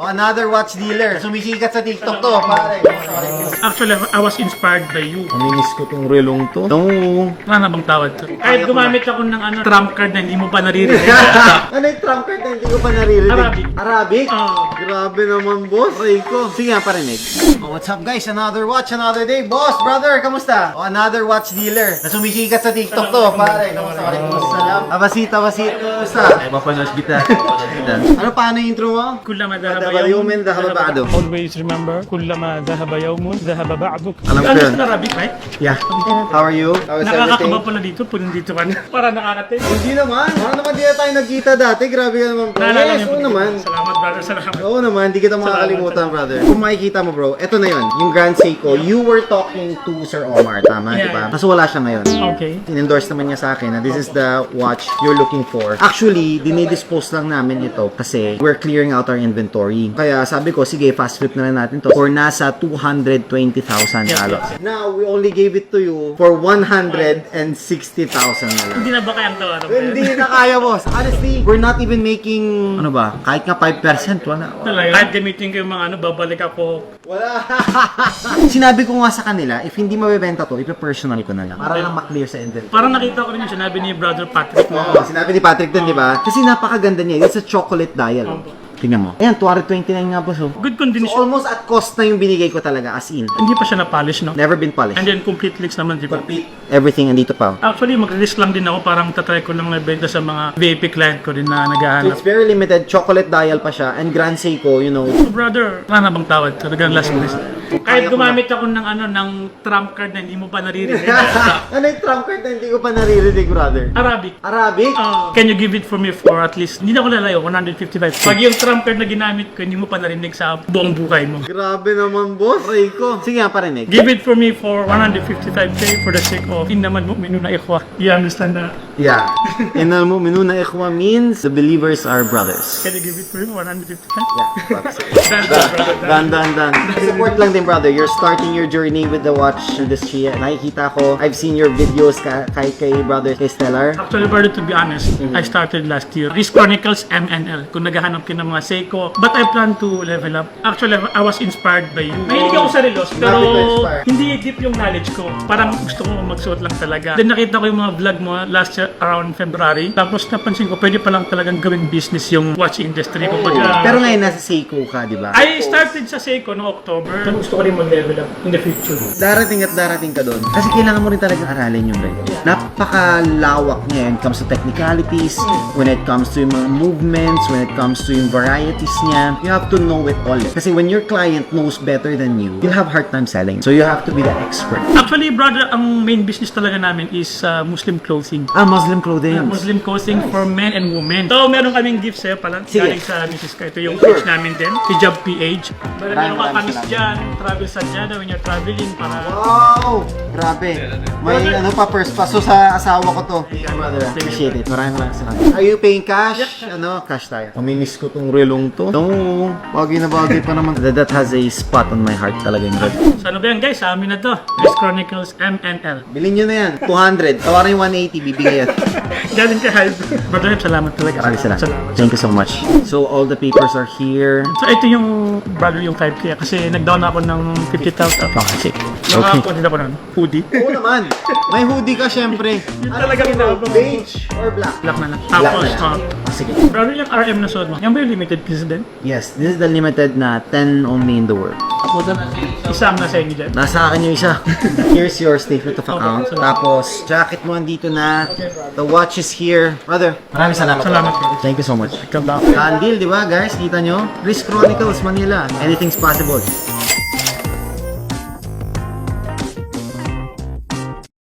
Oh, another watch dealer. Sumisikat sa TikTok to, pare. Actually, I was inspired by you. Maminis ko tong relong to. No. Wala na bang tawad to? Kahit gumamit ako ng trump card na hindi mo pa naririnig. Ano yung trump card na hindi ko pa naririnig? Arabic. Arabic? Oo. Grabe naman, boss. Rico. Sige nga, parinig. Oh, what's up, guys? Another watch, another day. Boss, brother, kamusta? Oh, another watch dealer. Na sumisikat sa TikTok to, pare. Kamusta? Salam. Abasit. Kamusta? Mapanos kita. Ano paano yung intro mo? كلما ذهب ذهب يوم ذهب بعده. Always remember, كلما ذهب يوم ذهب بعدك. Alam ko Ano yun. sa Arabic, right? Yeah. How are you? How is everything? Nakakakaba pala dito, puno dito ka na. Para nakakate. Hindi naman. Ano naman di na tayo nagkita dati? Grabe ka naman, bro. Naalala Yes, niyo oo po. naman. Salamat, brother. Salamat. Oo naman, di kita makakalimutan, brother. Kung makikita mo, bro, eto na yun. Yung Grand Seiko, you were talking to Sir Omar, tama, Yeah, di ba? yeah. Kaso wala siya ngayon. Okay. In-endorse naman niya sa akin na this is the watch you're looking for. Actually, dinidispose lang namin ito kasi we're clearing out our inventory. Kaya sabi ko, sige, fast flip na lang natin to for nasa 220,000 halos. Now, we only gave it to you for 160,000 na lang. Hindi na ba kayang tawaran? Hindi na kaya, boss. Honestly, we're not even making, ano ba, kahit nga 5%, wala. Kahit gamitin ko yung mga babalik ako. Wala. Sinabi ko nga sa kanila, if hindi mabebenta to, ipa-personal ko na lang. Para lang maklear sa inventory. Parang nakita ko rin yung sinabi ni Brother Patrick mo. Oo, sinabi ni Patrick din, di ba? Kasi napakaganda niya. It's a chocolate dial. Tingnan mo. Ayan, 229 nga po. So Good condition. almost at cost na yung binigay ko talaga, as in. Hindi pa siya na-polish, no? Never been polished. And then complete leaks naman, di ba? Everything andito pa. Actually, mag-risk lang din ako. Parang tatry ko lang nabenta sa mga VIP client ko din na So naghahanap. it's very limited. Chocolate dial pa siya. And Grand Seiko, you know. So, brother, wala na bang tawad? Talagang last minute. Kahit gumamit ako ng trump card na hindi mo pa naririnig. Ano yung trump card na hindi ko pa naririnig, brother? Arabic. Arabic? Can you give it for me for at least, hindi na ako lalayo, 155. Pag yung trump card na ginamit ko, hindi mo pa narinig sa buong buhay mo. Grabe naman, boss. Rico. Sige nga, parinig. Give it for me for 155K for the sake of inaman mo minuna ikhwa. You understand that? Yeah. Inal mo, minuna ikhwa means the believers are brothers. Can you give it for me 155? Yeah. Done. Done. Support lang din, brother. You're starting your journey with the watch industry. Nakikita ko, I've seen your videos kay brother, kay Stellar. Actually, brother, to be honest, I started last year. Risk Chronicles MNL. Kung naghahanap ka ng mga Seiko. But I plan to level up. Actually, I was inspired by you. Mahilig ako sa relos, pero Happy to inspire. hindi deep yung knowledge ko. Parang gusto ko magsuot lang talaga. Then nakita ko yung mga vlog mo last year around February. Tapos napansin ko, pwede palang talagang gawing business yung watch industry. Kumbaga, Pero ngayon, nasa Seiko ka, di ba? I started sa Seiko noong October. Gusto ko rin mag-level up in the future. Darating at darating ka doon. Kasi kailangan mo rin talagang aralin yung relo. Napakalawak niya when it comes to technicalities, when it comes to yung mga movements, when it comes to yung varieties niya. You have to know it all. Kasi when your client knows better than you, you'll have hard time selling. So you have to be the expert. Actually, brother, ang main business talaga namin is Muslim clothing. Muslim clothing. Muslim clothing for men and women. So, meron kaming gift sa'yo pala. Sige. Galing sa Mrs. Ka. Ito yung page namin din. Hijab PH. Meron ka kamis dyan. Travel sadyada when you're traveling para... Wow! Grabe. May ano pa, first paso sa asawa ko to. Brother, appreciate it. Maraming salamat. Are you paying cash? Ano? Cash tayo. Maminis ko tong relong to. No, bagay na bagay pa naman. That has a spot on my heart talaga yung red. So, ano ba yan guys? Sa amin na to. Risk Chronicles MNL. Bilhin nyo na yan. 200. Tawaran yung 180. Bibigay yan. Galing ka, Hype. Brother, salamat talaga. Maraming salamat. Thank you so much. So, all the papers are here. So, ito yung brother yung 5K kasi nag-down ako ng 50,000. Okay. Nakakuha din ako ng hoodie. Oo naman. May hoodie ka, syempre. Yun talaga ginagawa mo. Beige or black? Black na lang. Black Tapos, na lang. Sige. brother, yung RM na suot mo. Yan ba yung limited piece din? Yes, this is the limited na 10 only in the world. Isa ang nasa inyo dyan. Nasa akin yung isa. Here's your statement of account. Tapos, jacket mo andito na. The watch is here. Brother, maraming salamat. Salamat, bro. Thank you so much. Come back. Done deal, di ba guys? Kita nyo? Risk Chronicles, Manila. Anything's possible.